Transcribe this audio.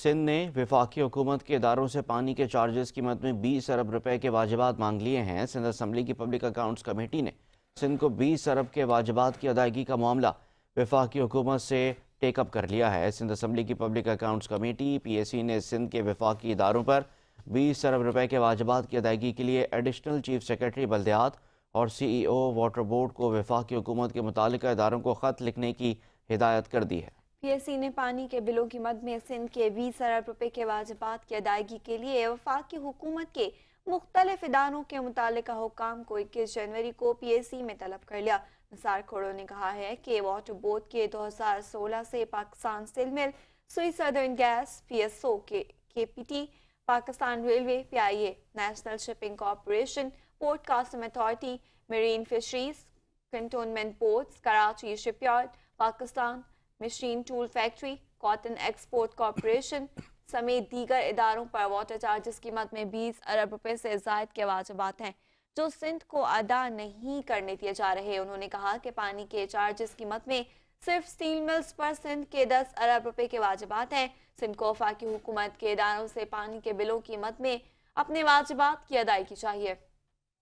سندھ نے وفاقی حکومت کے اداروں سے پانی کے چارجز کی مد میں 20 ارب روپے کے واجبات مانگ لیے ہیں۔ سندھ اسمبلی کی پبلک اکاؤنٹس کمیٹی نے سندھ کو 20 ارب کے واجبات کی ادائیگی کا معاملہ وفاقی حکومت سے ٹیک اپ کر لیا ہے۔ سندھ اسمبلی کی پبلک اکاؤنٹس کمیٹی پی اے سی نے سندھ کے وفاقی اداروں پر 20 ارب روپے کے واجبات کی ادائیگی کے لیے ایڈیشنل چیف سیکرٹری بلدیات اور سی ای او واٹر بورڈ کو وفاقی حکومت کے متعلقہ اداروں کو خط لکھنے کی ہدایت کر دی ہے۔ پی ایس سی نے پانی کے بلوں کی مد میں سندھ کے 20 ارب روپے کے واجبات کی ادائیگی کے لیے وفاقی حکومت کے مختلف اداروں کے متعلقہ حکام کو 21 جنوری کو پی ایس سی میں طلب کر لیا۔ نثار کھوڑو نے کہا ہے کہ واٹر بورڈ کے 2016 سے Pakistan steel mill, Sui southern gas, P S O K P T, Pakistan railway, P I A, national shipping corporation, port customs authority, marine fisheries, cantonment boards, Karachi shipyard, Pakistan machine tool factory, cotton export corporation سمیت دیگر اداروں پر water charges کی مد میں 20 ارب روپے سے زائد کے واجبات ہیں جو سندھ کو ادا نہیں کرنے دیے جا رہے۔ انہوں نے کہا کہ پانی کے چارجز کی مد میں صرف سٹیل ملز پر سندھ کے 10 ارب روپے کے واجبات ہیں۔ سندھ کو وفاقی حکومت کے اداروں سے پانی کے بلوں کی مد میں اپنے واجبات کی ادائیگی چاہیے۔